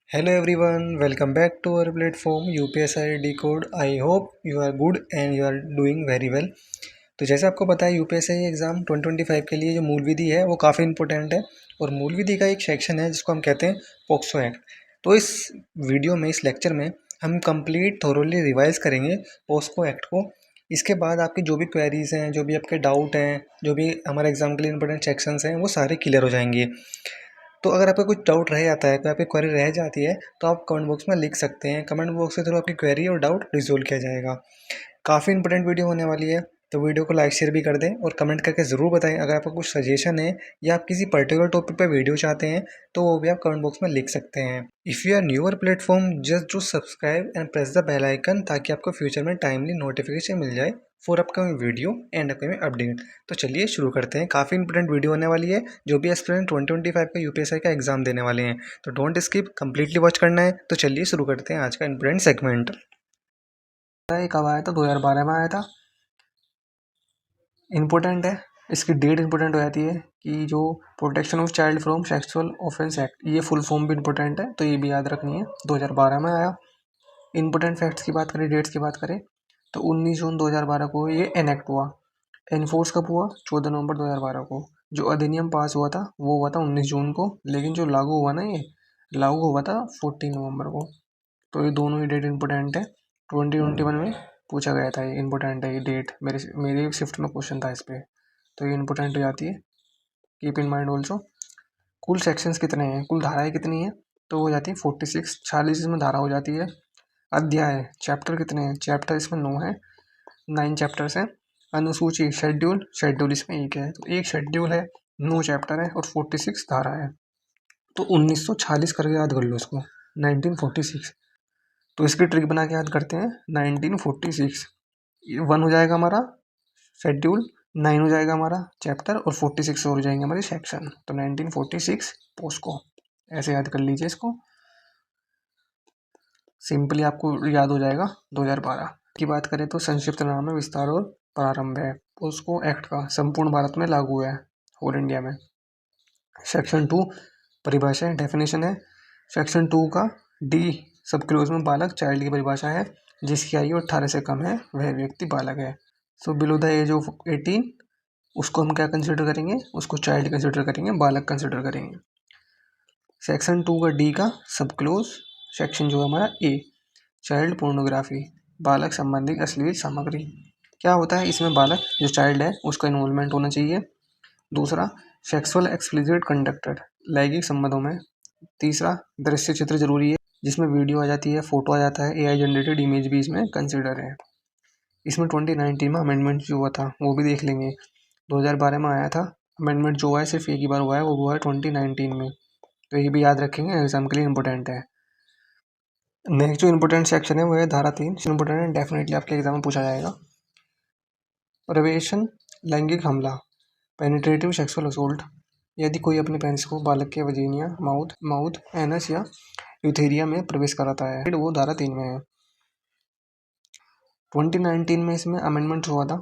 Hello everyone, welcome back to our platform UPSI Decode. I hope you are good and you are doing very well. तो जैसे आपको पता है UPSI exam 2025 के लिए जो मूल विधि है वो काफ़ी इंपॉर्टेंट है और मूल विधि का एक सेक्शन है जिसको हम कहते हैं पोक्सो एक्ट। तो इस वीडियो में इस लेक्चर में हम कंप्लीट थोरोली रिवाइज करेंगे पोस्को एक्ट को। इसके बाद आपकी जो भी क्वेरीज हैं, जो भी आपके डाउट हैं, जो भी हमारे एग्जाम के लिए इंपॉर्टेंट सेक्शंस हैं वो सारे क्लियर हो जाएंगे। तो अगर आपका कुछ डाउट रह जाता है, कोई आपकी क्वेरी रह जाती है तो आप कमेंट बॉक्स में लिख सकते हैं। कमेंट बॉक्स के थ्रू आपकी क्वेरी और डाउट रिजोल्व किया जाएगा। काफ़ी इंपॉर्टेंट वीडियो होने वाली है, तो वीडियो को लाइक शेयर भी कर दें और कमेंट करके ज़रूर बताएं अगर आपका कुछ सजेशन है या आप किसी पर्टिकुलर टॉपिक पर वीडियो चाहते हैं तो वो भी आप कमेंट बॉक्स में लिख सकते हैं। If you are newer platform just do subscribe and press the bell icon ताकि आपको फ्यूचर में टाइमली नोटिफिकेशन मिल जाए for upcoming video and upcoming update. तो चलिए शुरू करते हैं। काफ़ी इंपॉर्टेंट वीडियो होने वाली है जो भी एस्पिरेंट 2025 का यूपीएसआई का एग्जाम देने वाले हैं, तो डोंट स्किप, कंप्लीटली वॉच करना है। तो चलिए शुरू करते हैं आज का इंपॉर्टेंट सेगमेंट। कब आया था? 2012 में आया था। इम्पोर्टेंट है, इसकी डेट इंपॉर्टेंट हो जाती है कि जो protection of child from sexual offence act, ये फुल फॉर्म भी इंपॉर्टेंट है, तो ये भी याद रखनी है। 2012 में आया। इंपॉर्टेंट फैक्ट्स की बात करें, डेट्स की बात करें तो 19 जून 2012 को ये एनेक्ट हुआ। एनफोर्स कब हुआ? 14 नवंबर 2012 को। जो अधिनियम पास हुआ था वो हुआ था 19 जून को, लेकिन जो लागू हुआ ना, ये लागू हुआ था 14 नवंबर को। तो ये दोनों ही डेट इंपॉर्टेंट है। 2021 में पूछा गया था, ये इंपॉर्टेंट है ये डेट। मेरी शिफ्ट में क्वेश्चन था इस पर, तो ये इंपॉर्टेंट हो जाती है। Keep in mind also. कुल सेक्शंस कितने हैं, कुल धाराएं कितनी हैं? तो हो जाती है 46, 46 इसमें धारा हो जाती है। अध्याय, चैप्टर कितने हैं? चैप्टर इसमें 9 है, 9 चैप्टर्स हैं। अनुसूची, शेड्यूल, शेड्यूल इसमें एक है, तो एक शेड्यूल है, 9 चैप्टर है और 46 धारा है। तो 1946 करके याद कर लो इसको, 1946। तो इसकी ट्रिक बना के याद करते हैं। 1946 1 हो जाएगा हमारा शेड्यूल, 9 हो जाएगा हमारा चैप्टर और 46 हो जाएंगे हमारे सेक्शन। तो 1946 पोस्को, ऐसे याद कर लीजिए इसको। सिंपली आपको याद हो जाएगा। 2012 की बात करें तो संक्षिप्त नाम है, विस्तार और प्रारंभ है। पोस्को एक्ट का संपूर्ण भारत में लागू है, ऑल इंडिया में। सेक्शन 2 परिभाषा है, डेफिनेशन है। सेक्शन 2 का डी सब क्लोज में बालक, चाइल्ड की परिभाषा है। जिसकी आयु 18 से कम है वह व्यक्ति बालक है। So below the age of 18 उसको हम क्या कंसिडर करेंगे? उसको चाइल्ड कंसिडर करेंगे, बालक कंसिडर करेंगे। सेक्शन 2 का डी का सब क्लोज सेक्शन जो है हमारा ए, चाइल्ड पोर्नोग्राफी, बालक संबंधी अश्लील सामग्री। क्या होता है इसमें? बालक जो चाइल्ड है उसका इन्वॉल्वमेंट होना चाहिए। दूसरा, सेक्सुअल एक्सप्लिसिट कंडक्टेड, लैंगिक संबंधों में। तीसरा, दृश्य चित्र जरूरी है जिसमें वीडियो आ जाती है, फोटो आ जाता है, एआई जनरेटेड इमेज भी इसमें कंसिडर है। इसमें 2019 में अमेंडमेंट जो हुआ था वो भी देख लेंगे। 2012 में आया था अमेंडमेंट, जो हुआ है सिर्फ एक ही बार हुआ है, वो हुआ है 2019 में। तो ये भी याद रखेंगे, एग्जाम के लिए इंपॉर्टेंट है। नेक्स्ट जो इंपॉर्टेंट सेक्शन है वो है धारा 3। इंपॉर्टेंट है, डेफिनेटली आपके एग्जाम में पूछा जाएगा। प्रवेशन, लैंगिक हमला, पेनिट्रेटिव सेक्सुअल असोल्ट, यदि कोई अपने पेनिस को बालक के वजीनिया, माउथ, एनस या यूथेरिया में प्रवेश कराता है, वो धारा 3 में है। 2019 में इसमें अमेंडमेंट हुआ था,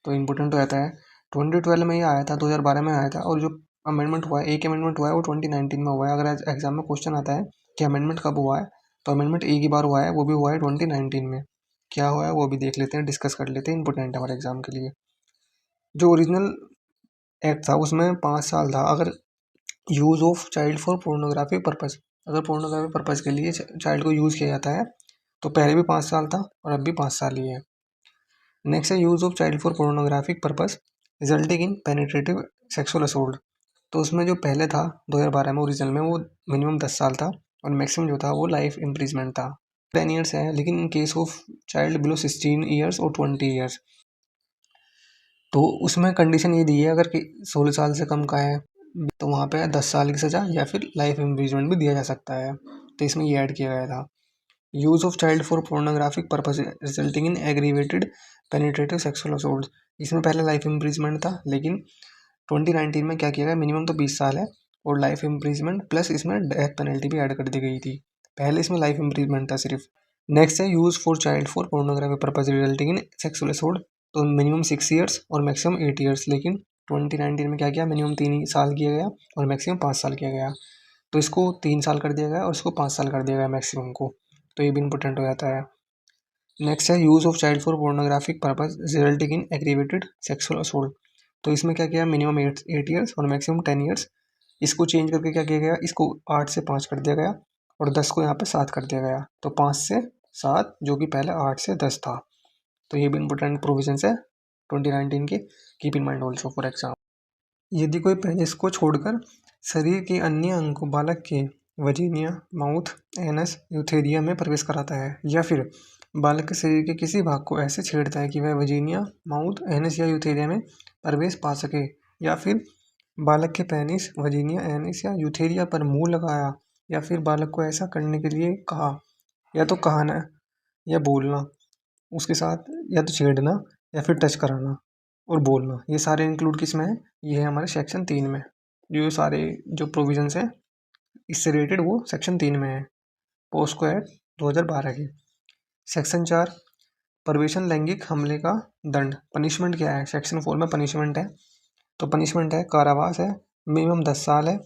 तो इम्पोर्टेंट हो जाता है। 2012 में ये आया था, 2012 में आया था, और जो अमेंडमेंट हुआ है, एक अमेंडमेंट हुआ है वो 2019 में हुआ है। अगर एग्जाम में क्वेश्चन आता है कि अमेंडमेंट कब हुआ है, तो अमेंडमेंट एक ही बार हुआ है, वो भी हुआ है 2019 में। क्या हुआ है वो भी देख लेते हैं, डिस्कस कर लेते हैं, इंपॉर्टेंट है हमारे एग्जाम के लिए। जो ओरिजिनल एक्ट था उसमें 5 साल था। अगर use of child for pornography purpose, अगर पोर्नोग्राफी पर्पज़ के लिए चाइल्ड को यूज़ किया जाता है तो पहले भी 5 साल था और अब भी 5 साल ही है। नेक्स्ट है use of child for pornographic purpose resulting in penetrative sexual assault. तो उसमें जो पहले था 2012 में ओरिजिनल में, वो मिनिमम 10 साल था और मैक्सिमम जो था वो लाइफ इम्प्रिजमेंट था। 10 ईयर्स है, लेकिन in case of child below 16 years और 20 ईयर्स, तो उसमें कंडीशन ये दी है, अगर 16 साल से कम का है तो वहाँ पे 10 साल की सज़ा या फिर लाइफ इम्प्रिजमेंट भी दिया जा सकता है। तो इसमें ये ऐड किया गया था। Use of child for pornographic purpose resulting in aggravated penetrative sexual assault, इसमें पहले लाइफ इम्प्रिजमेंट था, लेकिन 2019 में क्या किया गया, मिनिमम तो 20 साल है और लाइफ इम्प्रिजमेंट प्लस इसमें डेथ पेनल्टी भी ऐड कर दी गई थी। पहले इसमें लाइफ इम्प्रिजमेंट था सिर्फ। नेक्स्ट है use for child for pornography purpose resulting in sexual assault, तो मिनिमम 6 ईयर्स और मैक्सिमम 8 ईयर्स, लेकिन 2019 में क्या किया, मिनिमम 3 साल किया गया और मैक्सिमम 5 साल किया गया। तो इसको 3 साल कर दिया गया और इसको 5 साल कर दिया गया मैक्सिमम को। तो ये भी इम्पोर्टेंट हो जाता है। नेक्स्ट है use of child for pornographic purpose resulting in aggravated sexual assault. तो इसमें क्या किया, मिनिमम 8 ईयर्स और मैक्सिमम 10 ईयर्स। इसको चेंज करके क्या किया गया, इसको 8 से 5 कर दिया गया और 10 को यहाँ पे 7 कर दिया गया। तो 5 से 7 जो कि पहले 8 से 10 था। तो ये भी इंपॉर्टेंट प्रोविजंस है 2019 के। Keep in mind also for exam. यदि कोई पेनिस को छोड़कर शरीर के अन्य अंग को बालक के वजीनिया, माउथ, एनस, यूथेरिया में प्रवेश कराता है, या फिर बालक के शरीर के किसी भाग को ऐसे छेड़ता है कि वह वजीनिया, माउथ, एनस या यूथेरिया में प्रवेश पा सके, या फिर बालक के पेनिस, वजीनिया, एनस या यूथेरिया पर मुंह लगाया, या फिर बालक को ऐसा करने के लिए कहा, या तो कहना या बोलना उसके साथ, या तो छेड़ना या फिर टच कराना और बोलना, ये सारे इंक्लूड किस में है, ये है हमारे सेक्शन 3 में। ये सारे जो प्रोविजंस हैं इससे रिलेटेड वो सेक्शन 3 में है, पोस्को एक्ट 2012 के। सेक्शन 4 प्रवेशन लैंगिक हमले का दंड, पनिशमेंट क्या है, सेक्शन 4 में पनिशमेंट है। तो पनिशमेंट है कारावास है, मिनिमम 10 साल है,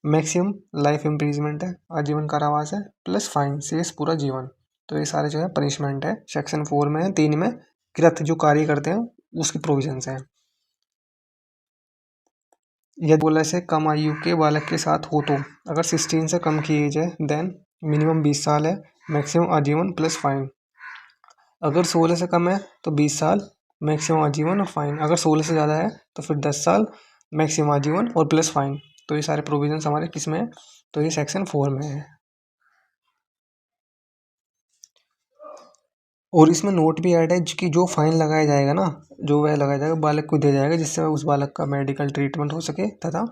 मैक्सिमम लाइफ इम्प्रीजमेंट है, आजीवन कारावास है, प्लस फाइन, शेष पूरा जीवन। तो ये सारे जो है पनिशमेंट है, सेक्शन 4 में है। 3 में कृत्य जो कार्य करते हैं उसकी प्रोविजंस हैं। यदि बोला से कम आयु के बालक के साथ हो तो, अगर 16 से कम की एज है देन मिनिमम 20 साल है, मैक्सिमम आजीवन प्लस फाइन। अगर 16 से कम है तो 20 साल, मैक्सिमम आजीवन और फाइन। अगर 16 से ज़्यादा है तो फिर 10 साल, मैक्सिमम आजीवन और प्लस फाइन। तो ये सारे प्रोविजंस हमारे किस में है, तो ये सेक्शन 4 में है। और इसमें नोट भी ऐड है कि जो फाइन लगाया जाएगा ना, जो वह लगाया जाएगा बालक को दिया जाएगा जिससे उस बालक का मेडिकल ट्रीटमेंट हो सके तथा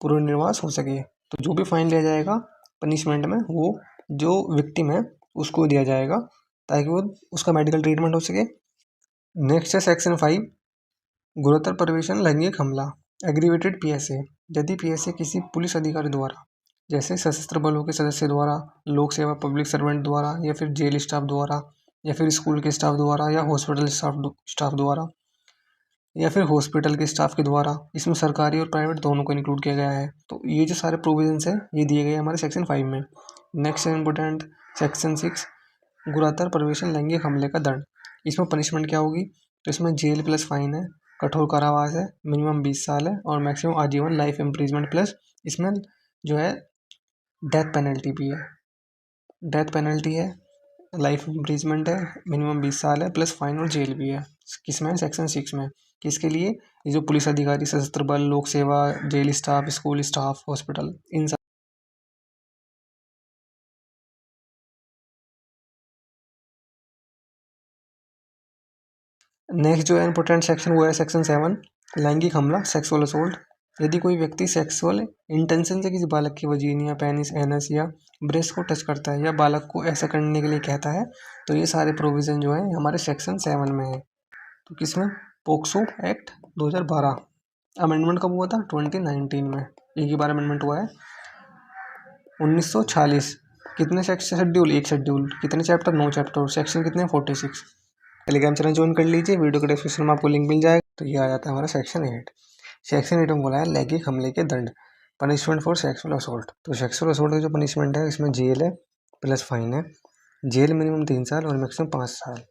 पुनर्निवास हो सके। तो जो भी फाइन लिया जाएगा पनिशमेंट में वो जो विक्टिम है उसको दिया जाएगा ताकि वो उसका मेडिकल ट्रीटमेंट हो सके। नेक्स्ट है सेक्शन 5 गुरुतर प्रवेशन लैंगिक हमला एग्रीवेटेड पीएसए। यदि पीएसए किसी पुलिस अधिकारी द्वारा, जैसे सशस्त्र बलों के सदस्य द्वारा, लोक सेवा पब्लिक सर्वेंट द्वारा, या फिर जेल स्टाफ द्वारा, या फिर स्कूल के स्टाफ द्वारा, या हॉस्पिटल स्टाफ द्वारा, या फिर हॉस्पिटल के स्टाफ के द्वारा, इसमें सरकारी और प्राइवेट दोनों को इंक्लूड किया गया है। तो ये जो सारे प्रोविजंस हैं ये दिए गए हमारे सेक्शन 5 में। नेक्स्ट है इंपॉर्टेंट सेक्शन 6 गुरुतर प्रवेशन लैंगिक हमले का दंड। इसमें पनिशमेंट क्या होगी, तो इसमें जेल प्लस फाइन है, कठोर कारावास है, मिनिमम 20 साल है और मैक्सिमम आजीवन लाइफ इम्प्रीजमेंट प्लस इसमें जो है डेथ पेनल्टी भी है। डेथ पेनल्टी है, लाइफ इम्प्रीजमेंट है, मिनिमम 20 साल है, प्लस फाइन और जेल भी है। किसमें, सेक्शन 6 में। किसके लिए, ये जो पुलिस अधिकारी, सशस्त्र बल, लोक सेवा, jail staff, school staff, hospital, इन सब। नेक्स्ट जो है इंपॉर्टेंट सेक्शन वो है सेक्शन 7 लैंगिक हमला सेक्सुअल असोल्ट। यदि कोई व्यक्ति सेक्सुअल इंटेंशन से किसी बालक की वजीनिया, पेनिस, एनस या ब्रेस्ट को टच करता है या बालक को ऐसा करने के लिए कहता है, तो ये सारे प्रोविजन जो है हमारे सेक्शन 7 में है। तो किसमें, पोक्सो एक्ट 2012। अमेंडमेंट कब हुआ था, 2019 में। एक ही बार अमेंडमेंट हुआ है 1946। कितने सेक्शन शेड्यूल, एक शेड्यूल, कितने चैप्टर, 9 चैप्टर, सेक्शन कितने, 46। टेलीग्राम चैनल ज्वाइन कर लीजिए, वीडियो के डिस्क्रिप्शन में आपको लिंक मिल जाएगा। तो ये आ जाता है हमारा सेक्शन 8। सेक्शन 8 में बोला है लैंगिक हमले के दंड, पनिशमेंट फॉर सेक्सुअल असोल्ट। तो सेक्सुअल असोल्ट की जो पनिशमेंट है इसमें जेल है प्लस फाइन है। जेल मिनिमम 3 साल और मैक्सिमम 5 साल।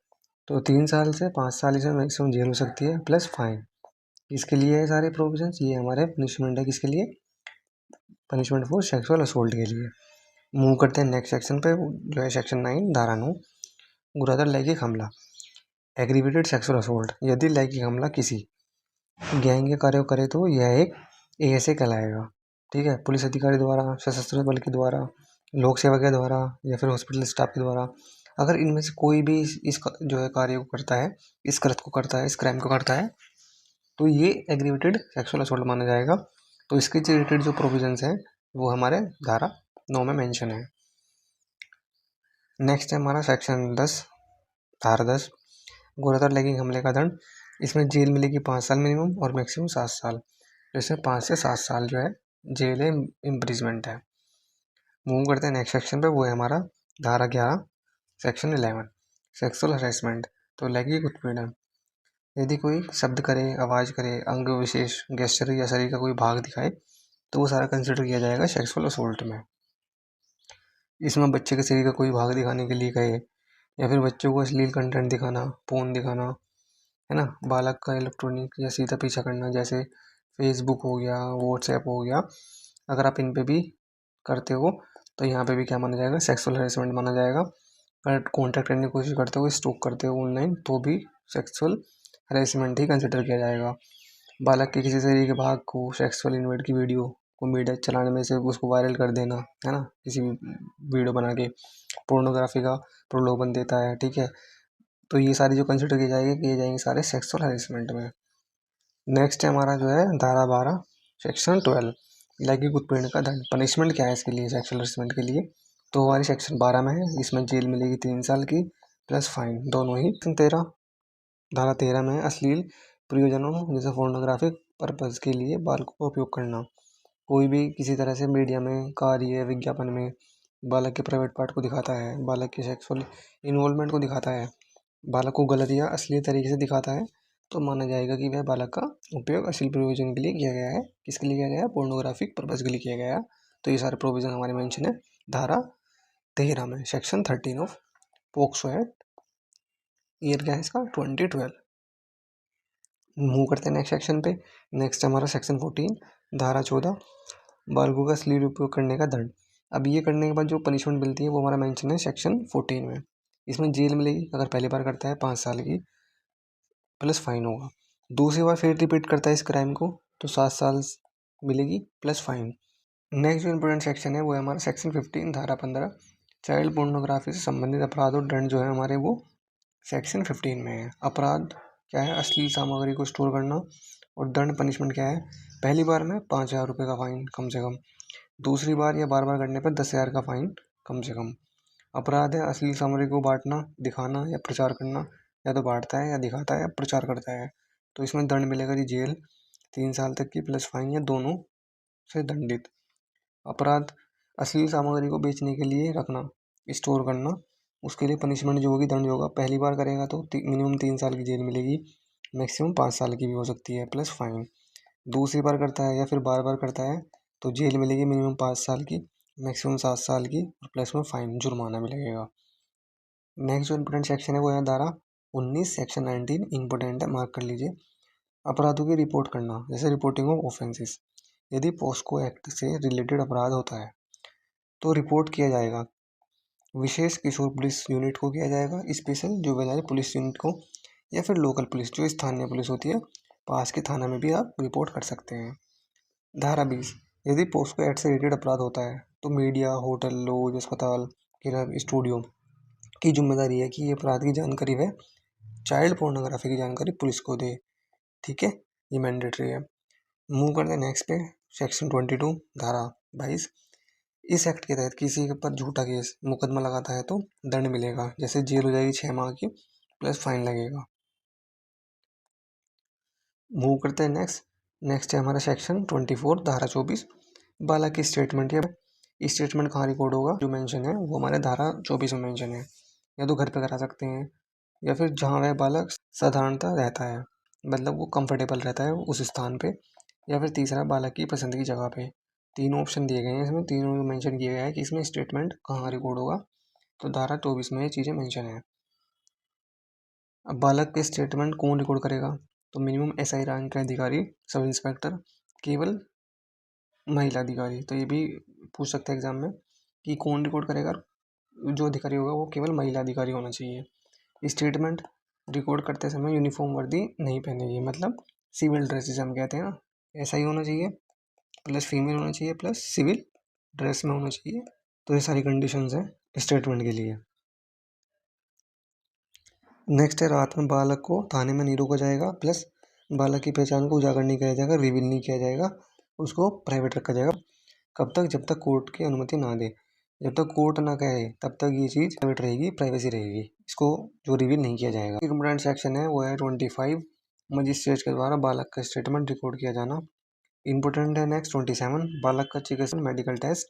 तो 3 साल से 5 साल इसमें मैक्सिमम जेल हो सकती है प्लस फाइन। इसके लिए है सारे प्रोविजंस, ये हमारे पनिशमेंट है किसके लिए, पनिशमेंट फॉर सेक्सुअल असोल्ट के लिए। मूव करते हैं नेक्स्ट सेक्शन पे जो है सेक्शन 9 धारा 9 गुरुतर लैंगिक हमला एग्रीवेटेड सेक्सुअल असोल्ट। यदि लैंगिक हमला किसी गैंग कार्य करे तो यह एक एएसए कहलाएगा। ठीक है, पुलिस अधिकारी द्वारा, सशस्त्र बल के द्वारा, लोक सेवा के द्वारा या फिर हॉस्पिटल स्टाफ के द्वारा, अगर इनमें से कोई भी इस जो है कार्य को करता है, इस कृत्य को करता है, इस क्राइम को करता है, तो ये एग्रीवेटेड सेक्सुअल असोल्ट माना जाएगा। तो इसके रिलेटेड जो प्रोविजंस हैं वो हमारे धारा 9 में मेंशन है। नेक्स्ट है हमारा सेक्शन 10 धारा 10 गुरुतर लैंगिक हमले का दंड। इसमें जेल मिलेगी 5 साल मिनिमम और मैक्सिमम 7 साल। जैसे 5 से 7 साल जो है जेल है, इम्प्रिजमेंट है। मूव करते हैं नेक्स्ट सेक्शन पे, वो है हमारा धारा 11 सेक्शन 11 सेक्सुअल हरेसमेंट। तो लैंगिक उत्पीड़न, यदि कोई शब्द करे, आवाज़ करे, अंग विशेष, गेस्चर या शरीर का कोई भाग दिखाए तो वो सारा कंसिडर किया जाएगा सेक्सुअल असोल्ट में। इसमें बच्चे के शरीर का कोई भाग दिखाने के लिए कहे या फिर बच्चों को अश्लील कंटेंट दिखाना, फोन दिखाना, है ना, बालक का इलेक्ट्रॉनिक या सीधा पीछा करना, जैसे फेसबुक हो गया, व्हाट्सएप हो गया, अगर आप इन पे भी करते हो तो यहाँ पे भी क्या माना जाएगा, सेक्सुअल हरेसमेंट माना जाएगा। अगर कॉन्टैक्ट करने की कोशिश करते हो, स्टॉक करते हो ऑनलाइन, तो भी सेक्सुअल हरेसमेंट ही कंसिडर किया जाएगा। बालक के किसी शरीर के भाग को, सेक्सुअल इन्वर्ट की वीडियो को मीडिया चलाने में से उसको वायरल कर देना, है ना, किसी भी वीडियो बना के पोर्नोग्राफी का प्रलोभन देता है, ठीक है। तो ये सारी जो कंसिडर किए जाएंगे सारे सेक्सुअल हरेसमेंट में। नेक्स्ट है हमारा जो है धारा 12 सेक्शन 12 लैंगिक उत्पीड़न का दंड। पनिशमेंट क्या है इसके लिए, सेक्सुअल हरेसमेंट के लिए, तो हमारी सेक्शन 12 में है, इसमें जेल मिलेगी 3 साल की प्लस फाइन, दोनों ही। 13 धारा 13 में अश्लील प्रयोजनों जैसे फोर्नोग्राफिक पर्पज के लिए बालकों का उपयोग करना। कोई भी किसी तरह से मीडिया में, कार्य, विज्ञापन में बालक के प्राइवेट पार्ट को दिखाता है, बालक के सेक्सुअल इन्वॉल्वमेंट को दिखाता है, बालक को गलत या अश्लील तरीके से दिखाता है, तो माना जाएगा कि वह बालक का उपयोग अश्लील प्रयोजन के लिए किया गया है। किसके लिए किया गया है, पोर्नोग्राफिक पर्पज के लिए किया गया है। तो ये सारे प्रोविजन हमारे मेंशन है धारा 13 में, section 13 of POCSO act. Year क्या है इसका, 2012। मूव करते हैं नेक्स्ट सेक्शन पे। नेक्स्ट हमारा सेक्शन 14 धारा 14 बालकों का अश्लील उपयोग करने का दंड। अब ये करने के बाद जो पनिशमेंट मिलती है वो हमारा मेंशन है सेक्शन 14 में। इसमें जेल मिलेगी अगर पहली बार करता है 5 साल की, प्लस फाइन होगा। दूसरी बार फिर रिपीट करता है इस क्राइम को तो 7 साल मिलेगी प्लस फाइन। नेक्स्ट जो इम्पोर्टेंट सेक्शन है वो है हमारा सेक्शन 15 धारा 15 चाइल्ड पोर्नोग्राफी से संबंधित अपराध और दंड जो है हमारे वो सेक्शन 15 में है। अपराध क्या है, अश्लील सामग्री को स्टोर करना, और दंड पनिशमेंट क्या है, पहली बार में 5,000 रुपये का फाइन कम से कम, दूसरी बार या बार बार करने पर 10,000 का फाइन कम से कम। अपराध है अश्लील सामग्री को बांटना, दिखाना या प्रचार करना, या तो बांटता है या दिखाता है या प्रचार करता है, तो इसमें दंड मिलेगा जी जेल 3 साल तक की प्लस फाइन या दोनों से दंडित। अपराध अश्लील सामग्री को बेचने के लिए रखना, स्टोर करना, उसके लिए पनिशमेंट जो होगी, दंड होगा। पहली बार करेगा तो मिनिमम 3 साल की जेल मिलेगी, मैक्सिमम 5 साल की भी हो सकती है प्लस फाइन। दूसरी बार करता है या फिर बार बार करता है तो जेल मिलेगी मिनिमम 5 साल की, मैक्सिमम 7 साल की, और प्लस में फाइन, जुर्माना भी लगेगा। नेक्स्ट जो इंपोर्टेंट सेक्शन है वो है धारा 19 सेक्शन 19 इंपोर्टेंट है, मार्क कर लीजिए। अपराधों की रिपोर्ट करना, जैसे रिपोर्टिंग ऑफ ऑफेंसेस। यदि पोस्को एक्ट से रिलेटेड अपराध होता है तो रिपोर्ट किया जाएगा, विशेष किशोर पुलिस यूनिट को किया जाएगा, स्पेशल जुवेनाइल पुलिस यूनिट को, या फिर लोकल पुलिस जो स्थानीय पुलिस होती है, पास के थाना में भी आप रिपोर्ट कर सकते हैं। धारा 20 यदि पोस्को एक्ट से रिलेटेड अपराध होता है तो मीडिया, होटल, लॉज, अस्पताल, क्लब, स्टूडियो की जिम्मेदारी है कि ये अपराध की जानकारी वह चाइल्ड पोर्नोग्राफी की जानकारी पुलिस को दे, ठीक है, ये मैंडेटरी है। मूव करते हैं नेक्स्ट पे, सेक्शन 22 धारा 22। इस एक्ट के तहत किसी के पर झूठा केस मुकदमा लगाता है तो दंड मिलेगा, जैसे जेल हो जाएगी 6 माह की प्लस फाइन लगेगा। मूव करते हैं नेक्स्ट है हमारा सेक्शन 24 धारा 24 बालक की स्टेटमेंट। या स्टेटमेंट कहाँ रिकॉर्ड होगा, जो मेंशन है वो हमारे धारा 24 में मेंशन है। या तो घर पे करा सकते हैं या फिर जहाँ वह बालक साधारणतः रहता है, मतलब वो कंफर्टेबल रहता है उस स्थान पे, या फिर तीसरा बालक की पसंद की जगह पे। तीनों ऑप्शन दिए गए हैं इसमें, तीनों में मेंशन किया गया है कि इसमें स्टेटमेंट कहाँ रिकॉर्ड होगा, तो धारा 24 में ये चीज़ें मेंशन है। अब बालक के स्टेटमेंट कौन रिकॉर्ड करेगा, तो मिनिमम एसआई रैंक के अधिकारी, सब इंस्पेक्टर, केवल महिला अधिकारी। तो ये भी पूछ सकते हैं एग्जाम में कि कौन रिकॉर्ड करेगा, जो अधिकारी होगा वो केवल महिला अधिकारी होना चाहिए। स्टेटमेंट रिकॉर्ड करते समय यूनिफॉर्म वर्दी नहीं पहनेगी, मतलब सिविल ड्रेस जिसे हम कहते हैं ना, ऐसा ही होना चाहिए, प्लस फीमेल होना चाहिए, प्लस सिविल ड्रेस में होना चाहिए। तो ये सारी कंडीशंस हैं स्टेटमेंट के लिए। नेक्स्ट है रात में बालक को थाने में नहीं रोका जाएगा, प्लस बालक की पहचान को उजागर नहीं किया जाएगा, रिवील नहीं किया जाएगा, उसको प्राइवेट रखा जाएगा। कब तक, जब तक कोर्ट की अनुमति ना दे, जब तक कोर्ट ना कहे तब तक ये चीज़ प्राइवेट रहेगी, प्राइवेसी रहेगी, इसको जो रिवील नहीं किया जाएगा। इम्पोर्टेंट सेक्शन है वो है 25 मजिस्ट्रेट के द्वारा बालक का स्टेटमेंट रिकॉर्ड किया जाना। इम्पोर्टेंट है नेक्स्ट 27 बालक का चिकित्सा मेडिकल टेस्ट।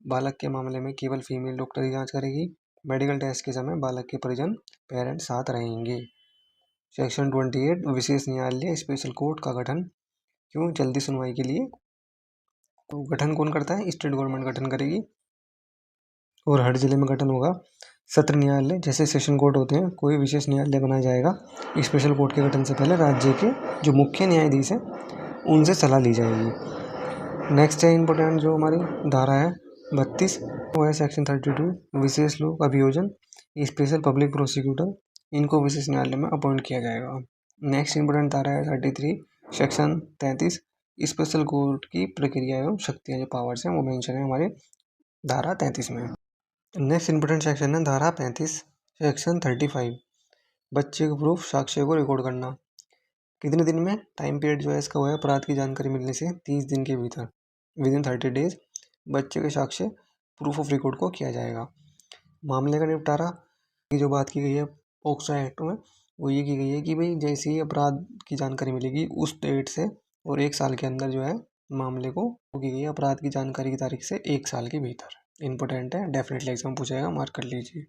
बालक के मामले में केवल फीमेल डॉक्टर ही जांच करेगी। मेडिकल टेस्ट के समय बालक के परिजन, पेरेंट्स साथ रहेंगे। सेक्शन 28 विशेष न्यायालय स्पेशल कोर्ट का गठन, क्यों, जल्दी सुनवाई के लिए तो गठन कौन करता है? स्टेट गवर्नमेंट गठन करेगी। और हर जिले में गठन होगा सत्र न्यायालय, जैसे सेशन कोर्ट होते हैं, कोई विशेष न्यायालय बनाया जाएगा। स्पेशल कोर्ट के गठन से पहले राज्य के जो मुख्य न्यायाधीश हैं उनसे सलाह ली जाएगी। नेक्स्ट है इम्पोर्टेंट जो हमारी धारा है 32, वो है सेक्शन 32 विशेष लोक अभियोजन, स्पेशल पब्लिक प्रोसिक्यूटर, इनको विशेष न्यायालय में अपॉइंट किया जाएगा। नेक्स्ट इम्पोर्टेंट धारा है 33 सेक्शन 33 स्पेशल कोर्ट की प्रक्रिया एवं शक्तियाँ, जो पावर्स हैं वो मेंशन है हमारे धारा 33 में। नेक्स्ट इम्पोर्टेंट सेक्शन है धारा 35 सेक्शन 35 बच्चे को प्रूफ साक्ष्य को रिकॉर्ड करना। कितने दिन में? टाइम पीरियड जो है इसका वो है अपराध की जानकारी मिलने से 30 दिन के भीतर, विदिन 30 डेज बच्चे के साक्ष्य प्रूफ ऑफ रिकॉर्ड को किया जाएगा। मामले का निपटारा की जो बात की गई है पोक्सो एक्ट में, वो ये की गई है कि भाई जैसे ही अपराध की जानकारी मिलेगी उस डेट से और 1 साल के अंदर जो है मामले को की गई है अपराध की जानकारी की तारीख से 1 साल के भीतर। इंपॉर्टेंट है, डेफिनेटली एग्जाम पूछेगा, मार्क कर लीजिए।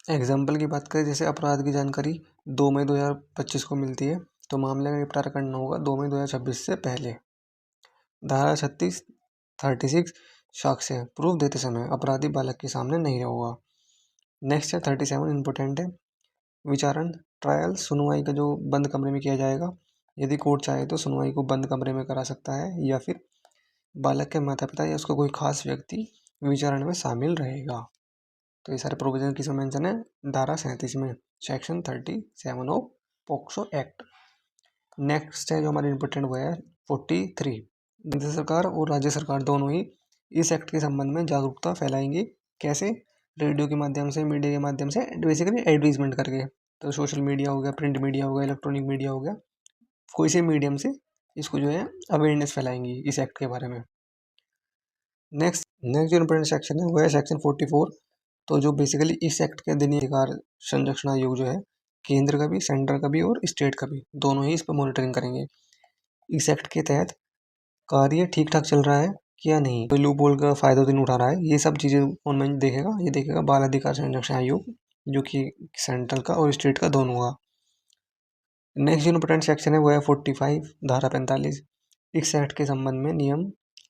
एग्जाम्पल की बात करें, जैसे अपराध की जानकारी 2 मई 2025 को मिलती है तो मामले का निपटारा करना होगा 2 मई 2026 से पहले। धारा 36 साक्ष्य प्रूफ देते समय अपराधी बालक के सामने नहीं होगा। नेक्स्ट है 37 इंपॉर्टेंट है विचारण ट्रायल, सुनवाई का जो बंद कमरे में किया जाएगा। यदि कोर्ट चाहे तो सुनवाई को बंद कमरे में करा सकता है या फिर बालक के माता पिता या उसका कोई खास व्यक्ति विचारण में शामिल रहेगा। तो ये सारे प्रोविजन किसमें मेंशन है? धारा 37 में, section 37 of POCSO act. Next है जो हमारी इंपॉर्टेंट वो है 43 केंद्र सरकार और राज्य सरकार दोनों ही इस एक्ट के संबंध में जागरूकता फैलाएंगे। कैसे? रेडियो के माध्यम से, मीडिया के माध्यम से, बेसिकली एडवर्टीजमेंट करके। तो सोशल मीडिया हो गया, प्रिंट मीडिया हो गया, इलेक्ट्रॉनिक मीडिया हो गया, कोई से मीडियम से इसको जो है अवेयरनेस फैलाएंगी इस एक्ट के बारे में। नेक्स्ट जो इंपॉर्टेंट सेक्शन है वो है सेक्शन 44। तो जो बेसिकली इस एक्ट के अधीन अधिकार संरक्षण आयोग जो है केंद्र का भी, सेंटर का भी और स्टेट का भी, दोनों ही इस पर मॉनिटरिंग करेंगे। इस एक्ट के तहत कार्य ठीक ठाक चल रहा है क्या नहीं, कोई लूप होल का फायदा तो नहीं उठा रहा है, ये सब चीज़ें कौन में देखेगा? ये देखेगा बाल अधिकार संरक्षण आयोग, जो कि सेंट्रल का और स्टेट का दोनों का। नेक्स्ट जो इंपॉर्टेंट सेक्शन है वो है 45 धारा 45। इस एक्ट के संबंध में नियम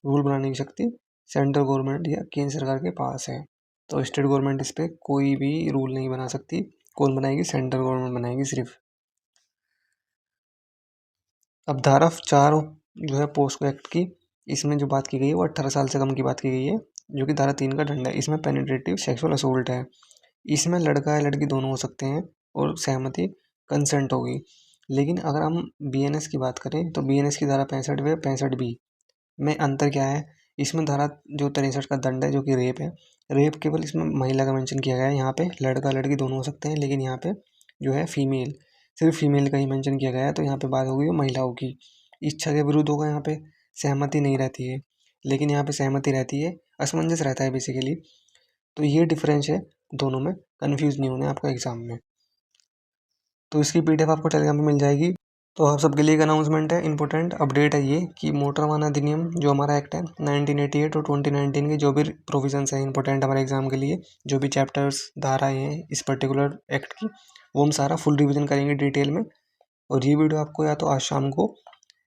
रूल बनाने की शक्ति सेंट्रल गवर्नमेंट या केंद्र सरकार के पास है। तो स्टेट गवर्नमेंट इस पर कोई भी रूल नहीं बना सकती। कौन बनाएगी? सेंट्रल गवर्नमेंट बनाएगी सिर्फ। अब धारा 4 जो है पोस्को एक्ट की, इसमें जो बात की गई है वो 18 साल से कम की बात की गई है, जो कि धारा 3 का दंड है। इसमें पेनिट्रेटिव सेक्सुअल असोल्ट है। इसमें लड़का या लड़की दोनों हो सकते हैं और सहमति कंसेंट होगी। लेकिन अगर हम BNS की बात करें तो BNS की धारा 65 व 65B में अंतर क्या है? इसमें धारा जो 63 का दंड है जो कि रेप है, रेप केवल इसमें महिला का मेंशन किया गया है। यहाँ पे लड़का लड़की दोनों हो सकते हैं, लेकिन यहाँ पे जो है फीमेल, सिर्फ फीमेल का ही मेंशन किया गया है। तो यहाँ पे बात होगी महिलाओं की। इच्छा के विरुद्ध होगा, यहाँ पे सहमति नहीं रहती है, लेकिन यहाँ पे सहमति रहती है, असमंजस रहता है बेसिकली। तो ये डिफरेंस है दोनों में, कन्फ्यूज नहीं होना है आपको एग्जाम में। तो इसकी PDF आपको टेलीग्राम में मिल जाएगी। तो आप सबके लिए एक अनाउंसमेंट है, इंपॉर्टेंट अपडेट है ये कि मोटर वाहन अधिनियम जो हमारा एक्ट है 1988 और 2019 के जो भी प्रोविजंस हैं इंपॉर्टेंट हमारे एग्जाम के लिए, जो भी चैप्टर्स धाराएं हैं इस पर्टिकुलर एक्ट की, वो हम सारा फुल रिविजन करेंगे डिटेल में। और ये वीडियो आपको या तो आज शाम को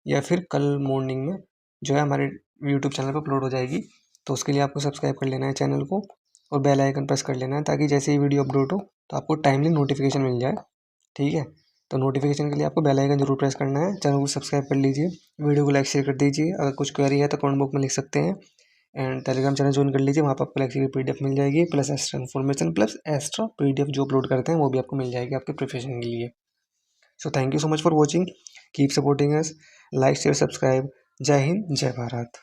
या फिर कल मॉर्निंग में जो है हमारे यूट्यूब चैनल पर अपलोड हो जाएगी। तो उसके लिए आपको सब्सक्राइब कर लेना है चैनल को और बेल आइकन प्रेस कर लेना है, ताकि जैसे ही वीडियो अपलोड हो तो आपको टाइमली नोटिफिकेशन मिल जाए। ठीक है, तो नोटिफिकेशन के लिए आपको बेल आइकन जरूर प्रेस करना है। चैनल को सब्सक्राइब कर लीजिए, वीडियो को लाइक शेयर कर दीजिए। अगर कुछ क्वेरी है तो कमेंट बॉक्स में लिख सकते हैं। एंड टेलीग्राम चैनल ज्वाइन कर लीजिए, वहाँ पर आपको लेक्चर की PDF मिल जाएगी, plus extra information, plus extra PDF जो अपलोड करते हैं वो भी आपको मिल जाएगी आपके प्रिपरेशन के लिए। So thank you so much for watching, keep supporting us, like share subscribe. जय हिंद, जय भारत।